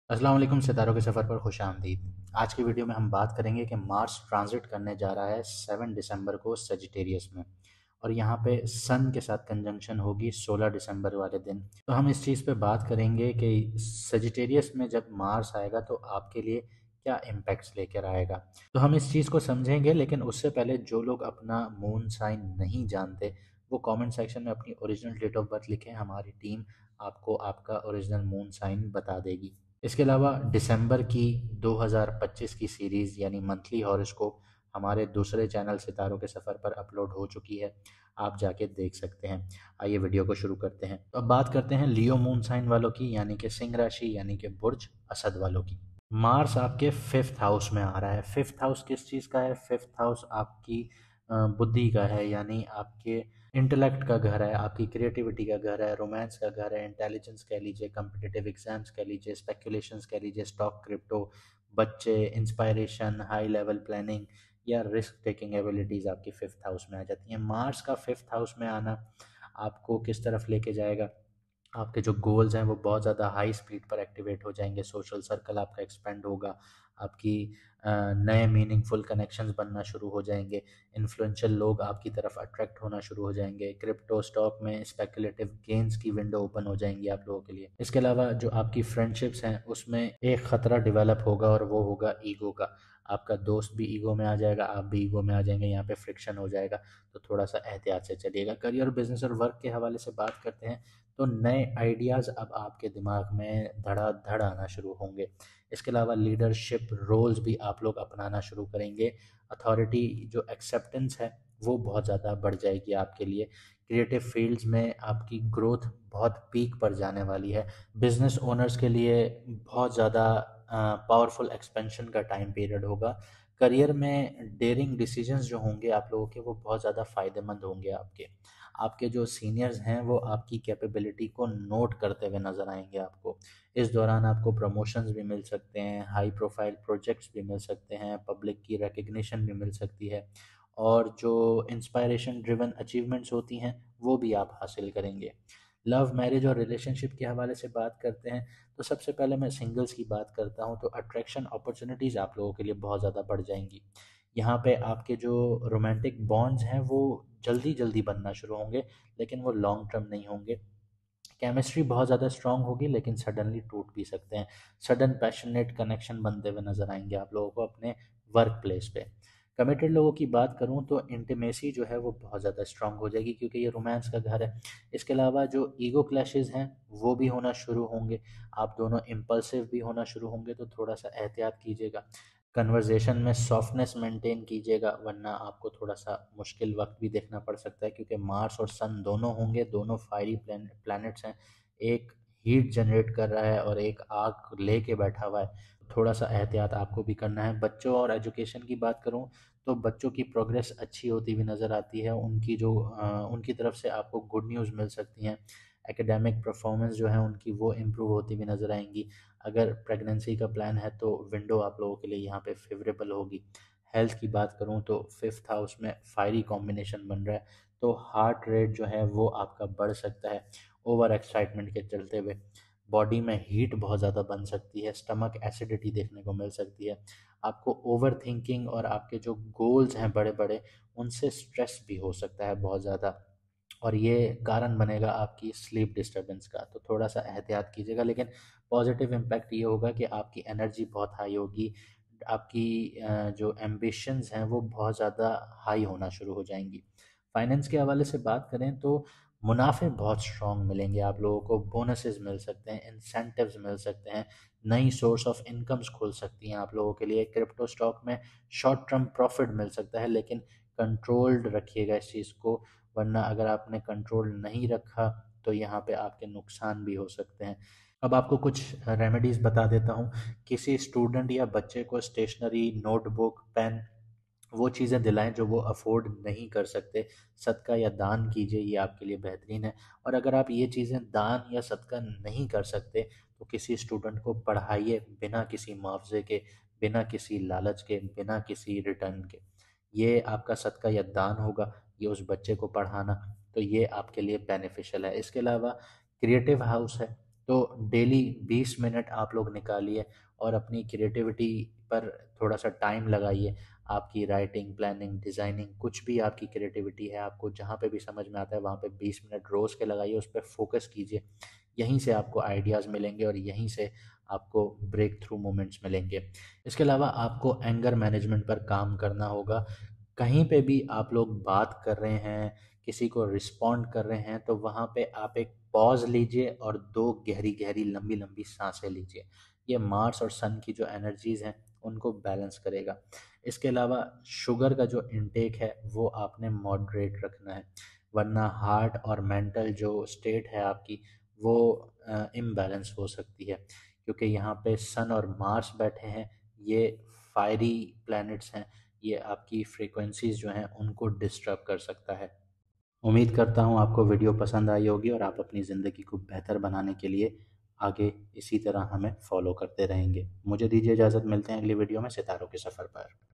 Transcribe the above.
अस्सलाम वालेकुम। सितारों के सफ़र पर खुश आमदीद। आज की वीडियो में हम बात करेंगे कि मार्स ट्रांजिट करने जा रहा है 7 दिसंबर को सजिटेरियस में, और यहाँ पे सन के साथ कंजंक्शन होगी 16 दिसंबर वाले दिन। तो हम इस चीज़ पे बात करेंगे कि सजिटेरियस में जब मार्स आएगा तो आपके लिए क्या इम्पैक्ट्स लेकर आएगा। तो हम इस चीज़ को समझेंगे, लेकिन उससे पहले जो लोग अपना मून साइन नहीं जानते वो कमेंट सेक्शन में अपनी ओरिजिनल डेट ऑफ बर्थ लिखें। हमारी टीम आपको आपका ओरिजिनल मून साइन बता देगी। इसके अलावा दिसंबर की 2025 की सीरीज़ यानी मंथली हॉरोस्कोप हमारे दूसरे चैनल सितारों के सफ़र पर अपलोड हो चुकी है, आप जाके देख सकते हैं। आइए वीडियो को शुरू करते हैं। तो अब बात करते हैं लियो मून साइन वालों की, यानी कि सिंह राशि यानी कि बुर्ज असद वालों की। मार्स आपके फिफ्थ हाउस में आ रहा है। फिफ्थ हाउस किस चीज़ का है? फिफ्थ हाउस आपकी बुद्धि का है, यानी आपके इंटेलेक्ट का घर है, आपकी क्रिएटिविटी का घर है, रोमांस का घर है, इंटेलिजेंस कह लीजिए, कम्पिटिटिव एग्जाम्स कह लीजिए, स्पेकुलेशंस कह लीजिए, स्टॉक क्रिप्टो, बच्चे, इंस्पायरेशन, हाई लेवल प्लानिंग या रिस्क टेकिंग एबिलिटीज़ आपकी फिफ्थ हाउस में आ जाती हैं। मार्स का फिफ्थ हाउस में आना आपको किस तरफ लेके जाएगा? आपके जो गोल्स हैं वो बहुत ज़्यादा हाई स्पीड पर एक्टिवेट हो जाएंगे, सोशल सर्कल आपका एक्सपेंड होगा, आपकी नए मीनिंगफुल कनेक्शंस बनना शुरू हो जाएंगे, इन्फ्लुएंशियल लोग आपकी तरफ अट्रैक्ट होना शुरू हो जाएंगे, क्रिप्टो स्टॉक में स्पेकुलेटिव गेन्स की विंडो ओपन हो जाएंगी आप लोगों के लिए। इसके अलावा जो आपकी फ्रेंडशिप्स हैं उसमें एक ख़तरा डेवलप होगा, और वो होगा ईगो का। आपका दोस्त भी ईगो में आ जाएगा, आप भी ईगो में आ जाएंगे, यहाँ पे फ्रिक्शन हो जाएगा। तो थोड़ा सा एहतियात से चलिएगा। करियर, बिजनेस और वर्क के हवाले से बात करते हैं तो नए आइडियाज़ अब आपके दिमाग में धड़ाधड़ आना शुरू होंगे। इसके अलावा लीडरशिप रोल्स भी आप लोग अपनाना शुरू करेंगे। अथॉरिटी जो एक्सेप्टेंस है वो बहुत ज़्यादा बढ़ जाएगी आपके लिए। क्रिएटिव फील्ड्स में आपकी ग्रोथ बहुत पीक पर जाने वाली है। बिजनेस ओनर्स के लिए बहुत ज़्यादा पावरफुल एक्सपेंशन का टाइम पीरियड होगा। करियर में डेयरिंग डिसीजंस जो होंगे आप लोगों के वो बहुत ज़्यादा फ़ायदेमंद होंगे आपके। आपके जो सीनियर्स हैं वो आपकी कैपेबिलिटी को नोट करते हुए नज़र आएंगे आपको। इस दौरान आपको प्रमोशंस भी मिल सकते हैं, हाई प्रोफाइल प्रोजेक्ट्स भी मिल सकते हैं, पब्लिक की रिकग्निशन भी मिल सकती है, और जो इंस्पायरेशन ड्रिवन अचीवमेंट्स होती हैं वो भी आप हासिल करेंगे। लव, मैरिज और रिलेशनशिप के हवाले से बात करते हैं तो सबसे पहले मैं सिंगल्स की बात करता हूं तो अट्रैक्शन अपॉर्चुनिटीज़ आप लोगों के लिए बहुत ज़्यादा बढ़ जाएंगी। यहाँ पे आपके जो रोमांटिक बॉन्ड्स हैं वो जल्दी जल्दी बनना शुरू होंगे, लेकिन वो लॉन्ग टर्म नहीं होंगे। केमिस्ट्री बहुत ज़्यादा स्ट्रांग होगी, लेकिन सडनली टूट भी सकते हैं। सडन पैशनेट कनेक्शन बनते हुए नजर आएंगे आप लोगों को अपने वर्क प्लेस पे। कमिटेड लोगों की बात करूं तो इंटीमेसी जो है वो बहुत ज़्यादा स्ट्रांग हो जाएगी, क्योंकि ये रोमांस का घर है। इसके अलावा जो ईगो क्लैशेस हैं वो भी होना शुरू होंगे। आप दोनों इम्पल्सिव भी होना शुरू होंगे, तो थोड़ा सा एहतियात कीजिएगा। कन्वर्जेशन में सॉफ्टनेस मेंटेन कीजिएगा, वरना आपको थोड़ा सा मुश्किल वक्त भी देखना पड़ सकता है, क्योंकि मार्स और सन दोनों होंगे, दोनों फायरी प्लैनेट्स हैं। एक हीट जनरेट कर रहा है और एक आग लेके बैठा हुआ है। थोड़ा सा एहतियात आपको भी करना है। बच्चों और एजुकेशन की बात करूं तो बच्चों की प्रोग्रेस अच्छी होती हुई नज़र आती है। उनकी तरफ से आपको गुड न्यूज़ मिल सकती हैं। एकेडमिक परफॉर्मेंस जो है उनकी वो इम्प्रूव होती हुई नज़र आएंगी। अगर प्रेगनेंसी का प्लान है तो विंडो आप लोगों के लिए यहाँ पे फेवरेबल होगी। हेल्थ की बात करूँ तो फिफ्थ हाउस में फायरी कॉम्बिनेशन बन रहा है, तो हार्ट रेट जो है वो आपका बढ़ सकता है ओवर एक्साइटमेंट के चलते हुए। बॉडी में हीट बहुत ज़्यादा बन सकती है, स्टमक एसिडिटी देखने को मिल सकती है। आपको ओवर थिंकिंग और आपके जो गोल्स हैं बड़े बड़े उनसे स्ट्रेस भी हो सकता है बहुत ज़्यादा, और ये कारण बनेगा आपकी स्लीप डिस्टरबेंस का। तो थोड़ा सा एहतियात कीजिएगा, लेकिन पॉजिटिव इम्पैक्ट ये होगा कि आपकी एनर्जी बहुत हाई होगी। आपकी जो एम्बिशंस हैं वो बहुत ज़्यादा हाई होना शुरू हो जाएंगी। फाइनेंस के हवाले से बात करें तो मुनाफे बहुत स्ट्रॉन्ग मिलेंगे आप लोगों को। बोनसेस मिल सकते हैं, इंसेंटिव्स मिल सकते हैं, नई सोर्स ऑफ इनकम्स खुल सकती हैं आप लोगों के लिए। क्रिप्टो स्टॉक में शॉर्ट टर्म प्रॉफिट मिल सकता है, लेकिन कंट्रोल्ड रखिएगा इस चीज़ को, वरना अगर आपने कंट्रोल नहीं रखा तो यहाँ पे आपके नुकसान भी हो सकते हैं। अब आपको कुछ रेमेडीज़ बता देता हूँ। किसी स्टूडेंट या बच्चे को स्टेशनरी, नोटबुक, पेन वो चीज़ें दिलाएं जो वो अफोर्ड नहीं कर सकते। सदका या दान कीजिए, ये आपके लिए बेहतरीन है। और अगर आप ये चीज़ें दान या सदका नहीं कर सकते तो किसी स्टूडेंट को पढ़ाइए बिना किसी मुआवजे के, बिना किसी लालच के, बिना किसी रिटर्न के। ये आपका सदका या दान होगा, ये उस बच्चे को पढ़ाना, तो ये आपके लिए बेनिफिशियल है। इसके अलावा क्रिएटिव हाउस है तो डेली 20 मिनट आप लोग निकालिए और अपनी क्रिएटिविटी पर थोड़ा सा टाइम लगाइए। आपकी राइटिंग, प्लानिंग, डिज़ाइनिंग, कुछ भी आपकी क्रिएटिविटी है, आपको जहाँ पे भी समझ में आता है वहाँ पे 20 मिनट रोज़ के लगाइए, उस पे फोकस कीजिए। यहीं से आपको आइडियाज़ मिलेंगे और यहीं से आपको ब्रेक थ्रू मोमेंट्स मिलेंगे। इसके अलावा आपको एंगर मैनेजमेंट पर काम करना होगा। कहीं पे भी आप लोग बात कर रहे हैं, किसी को रिस्पॉन्ड कर रहे हैं, तो वहाँ पे आप एक पॉज लीजिए और 2 गहरी-गहरी, लंबी-लंबी साँसें लीजिए। ये मार्स और सन की जो एनर्जीज़ हैं, उनको बैलेंस करेगा। इसके अलावा शुगर का जो इंटेक है, वो आपने मॉडरेट रखना है, वरना हार्ट और मेंटल जो स्टेट है आपकी, वो इम्बैलेंस हो सकती है। क्योंकि यहाँ पे सन और मार्स बैठे हैं, ये फायरी प्लैनेट्स हैं, ये आपकी फ्रीक्वेंसीज़ जो हैं उनको डिस्टर्ब कर सकता है। उम्मीद करता हूँ आपको वीडियो पसंद आई होगी और आप अपनी ज़िंदगी को बेहतर बनाने के लिए आगे इसी तरह हमें फॉलो करते रहेंगे। मुझे दीजिए इजाज़त, मिलते हैं अगली वीडियो में सितारों के सफ़र पर।